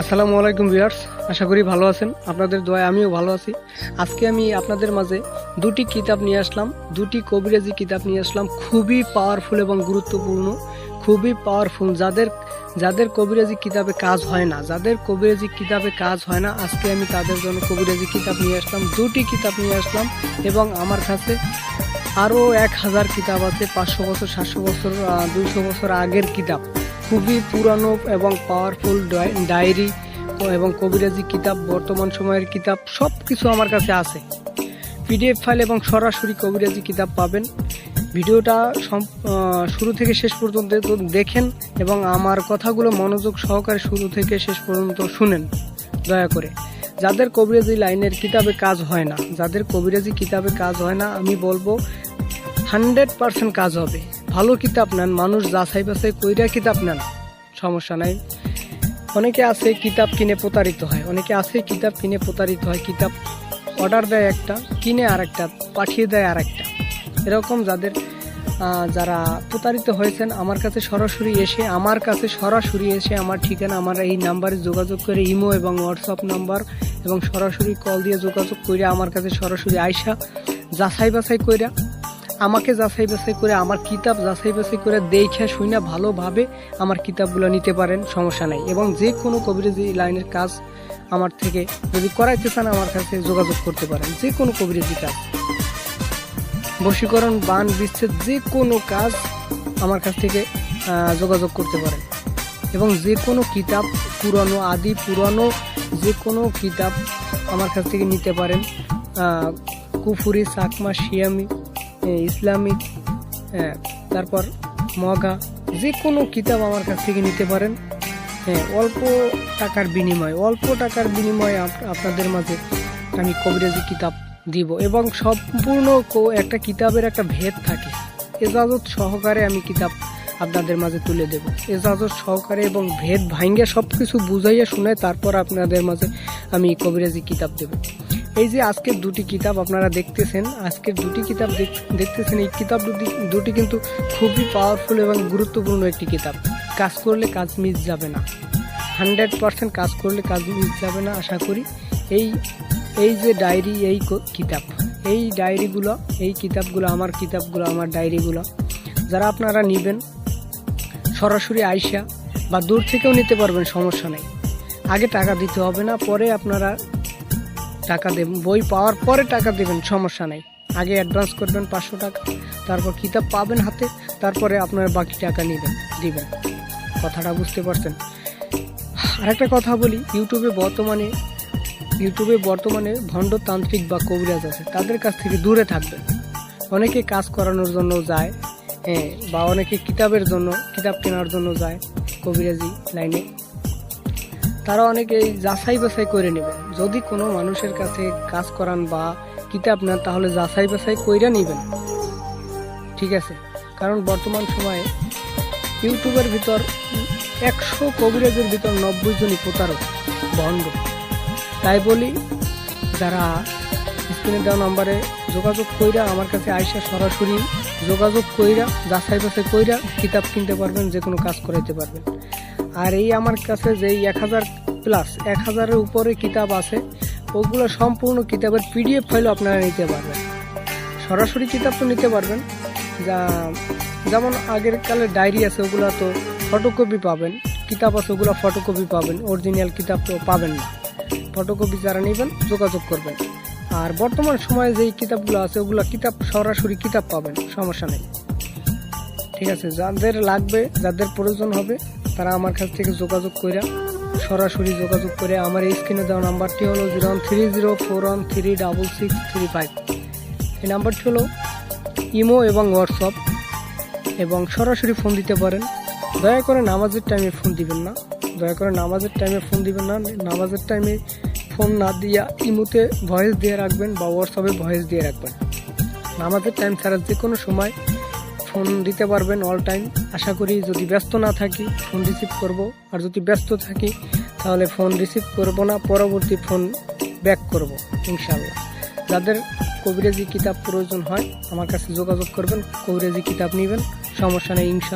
আসসালামু আলাইকুম ভিউয়ার্স, আশা করি ভালো আছেন। আপনাদের দোয়ায় আমিও ভালো আছি। আজকে আমি আপনাদের মাঝে দুটি কিতাব নিয়ে আসলাম, দুটি কবিরাজি কিতাব নিয়ে আসলাম, খুবই পাওয়ারফুল এবং গুরুত্বপূর্ণ, খুবই পাওয়ারফুল। যাদের কবিরাজি কিতাবে কাজ হয় না, আজকে আমি তাদের জন্য কবিরাজি কিতাব নিয়ে আসলাম, দুটি কিতাব নিয়ে আসলাম। এবং আমার কাছে আরও 1000 কিতাব আছে, 500 বছর, 700 বছর, 200 বছর আগের কিতাব, খুবই পুরানো এবং পাওয়ারফুল ডায়েরি এবং কবিরাজি কিতাব, বর্তমান সময়ের কিতাব, সব কিছু আমার কাছে আছে। পিডিএফ ফাইল এবং সরাসরি কবিরাজি কিতাব পাবেন। ভিডিওটা শুরু থেকে শেষ পর্যন্ত দেখেন এবং আমার কথাগুলো মনোযোগ সহকারে শুরু থেকে শেষ পর্যন্ত শুনেন দয়া করে। যাদের কবিরাজি লাইনের কিতাবে কাজ হয় না, আমি বলবো 100% কাজ হবে। ভালো কিতাব নেন, মানুষ যাচাই বাছাই কইরা কিতাব নেন, সমস্যা নাই। অনেকে আছে কিতাব কিনে প্রতারিত হয়, কিতাব অর্ডার দেয় একটা, কিনে আরেকটা, পাঠিয়ে দেয় আরেকটা। এরকম যারা প্রতারিত হয়েছেন আমার কাছে সরাসরি এসে আমার ঠিকানা, আমার এই নাম্বারে যোগাযোগ করে, ইমো এবং হোয়াটসঅ্যাপ নাম্বার এবং সরাসরি কল দিয়ে যোগাযোগ করে আমার কাছে সরাসরি আইসা যাচাই বাছাই কইরা, আমাকে যাচাই বাছাই করে, আমার কিতাব যাচাই বাছাই করে দেখে শুনে ভালোভাবে আমার কিতাবগুলো নিতে পারেন, সমস্যা নাই। এবং যে কোনো কবিরাজি লাইনের কাজ আমার থেকে যদি করাইতে চান আমার কাছে যোগাযোগ করতে পারেন। যে কোনো কবিরাজি কাজ, বশীকরণ, বান, বিচ্ছেদ, যে কোনো কাজ আমার কাছ থেকে যোগাযোগ করতে পারেন। এবং যে কোনো কিতাব, পুরানো যে কোনো কিতাব আমার কাছ থেকে নিতে পারেন। কুফুরি, চাকমা, শিয়ামি, ইসলামিক, তারপর মগা, যে কোনো কিতাব আমার কাছ থেকে নিতে পারেন। অল্প টাকার বিনিময়ে আপনাদের মাঝে আমি কবিরাজি কিতাব দিব। এবং সম্পূর্ণ একটা কিতাবের একটা ভেদ থাকে, এজাজত সহকারে আমি কিতাব আপনাদের মাঝে তুলে দেব, এজাজত সহকারে এবং ভেদ ভাঙ্গে সব কিছু বুঝাইয়া শুনে তারপর আপনাদের মাঝে আমি কবিরাজি কিতাব দেব। এই যে আজকের দুটি কিতাব আপনারা দেখতেছেন, এই কিতাব দুটি কিন্তু খুবই পাওয়ারফুল এবং গুরুত্বপূর্ণ একটি কিতাব। কাজ করলে কাজ মিস যাবে না, 100% কাজ করলে কাজ মিস যাবে না আশা করি। এই যে ডায়েরি, এই ডায়েরিগুলো, এই কিতাবগুলো, আমার ডায়েরিগুলো যারা আপনারা নেবেন সরাসরি আইসা বা দূর থেকেও নিতে পারবেন, সমস্যা নেই। আগে টাকা দিতে হবে না, পরে আপনারা টাকা দেবেন, বই পাওয়ার পরে টাকা দেবেন, সমস্যা নেই। আগে অ্যাডভান্স করবেন 500 টাকা, তারপর কিতাব পাবেন হাতে, তারপরে আপনারা বাকি টাকা দিবেন। কথাটা বুঝতে পারছেন? আরেকটা কথা বলি, ইউটিউবে বর্তমানে ভণ্ড তান্ত্রিক বা কবিরাজ আছে, তাদের কাছ থেকে দূরে থাকবেন। অনেকে কাজ করানোর জন্য যায়, বা অনেকে কিতাব কেনার জন্য যায় কবিরাজি লাইনে। তারা অনেকে যাচাই বাছাই করে নেবেন। যদি কোনো মানুষের কাছে কাজ করান বা কিতাব নেন, তাহলে যাচাই বাছাই কইরা নেবেন, ঠিক আছে? কারণ বর্তমান সময়ে ইউটিউবের ভিতর 100 কবিরাজের ভিতর 90 জনই প্রতারক, ভণ্ড। তাই বলি, যারা স্ক্রিনে দেওয়া নাম্বারে যোগাযোগ কইরা আমার কাছে আইসা সরাসরি যোগাযোগ কইরা যাচাই বাছাই কইরা কিতাব কিনতে পারবেন, যে কোনো কাজ করাইতে পারবেন। আর এই আমার কাছে যেই 1000+ উপরে কিতাব আছে, ওগুলো সম্পূর্ণ কিতাবের পিডিএফ ফাইলও আপনারা নিতে পারবেন। সরাসরি কিতাব তো নিতে পারবেন, যেমন আগের কালের ডায়েরি আছে, ওগুলো তো ফটোকপি পাবেন, কিতাব আছে ওগুলো ফটোকপি পাবেন, অরিজিনাল কিতাব তো পাবেন না। ফটোকপি যারা নেবেন যোগাযোগ করবেন। আর বর্তমান সময়ে যেই কিতাবগুলো আছে ওগুলো সরাসরি কিতাব পাবেন, সমস্যা নেই, ঠিক আছে? যাদের লাগবে, যাদের প্রয়োজন হবে, তারা আমার কাছ থেকে সরাসরি যোগাযোগ করে, আমার এই স্ক্রিনে দেওয়া নাম্বারটি হলো 0130413665। এই নাম্বারটি হলো ইমো এবং হোয়াটসঅ্যাপ, এবং সরাসরি ফোন দিতে পারেন। দয়া করে নামাজের টাইমে ফোন দিবেন না, নামাজের টাইমে ফোন না দিয়া ইমোতে ভয়েস দিয়ে রাখবেন বা হোয়াটসঅ্যাপে ভয়েস দিয়ে রাখবেন। নামাজের টাইম ছাড়া যে কোনো সময় ফোন দিতে পারবেন, অল টাইম। আশা করি যদি ব্যস্ত না থাকি ফোন রিসিভ করব, আর যদি ব্যস্ত থাকি তাহলে ফোন রিসিভ করব না, পরবর্তী ফোন ব্যাক করব ইনশাআল্লাহ। যাদের কবিরাজি কিতাব প্রয়োজন হয় আমার কাছে যোগাযোগ করবেন, কবিরাজি কিতাব নেবেন, সমস্যা নেই ইনশাআল্লাহ।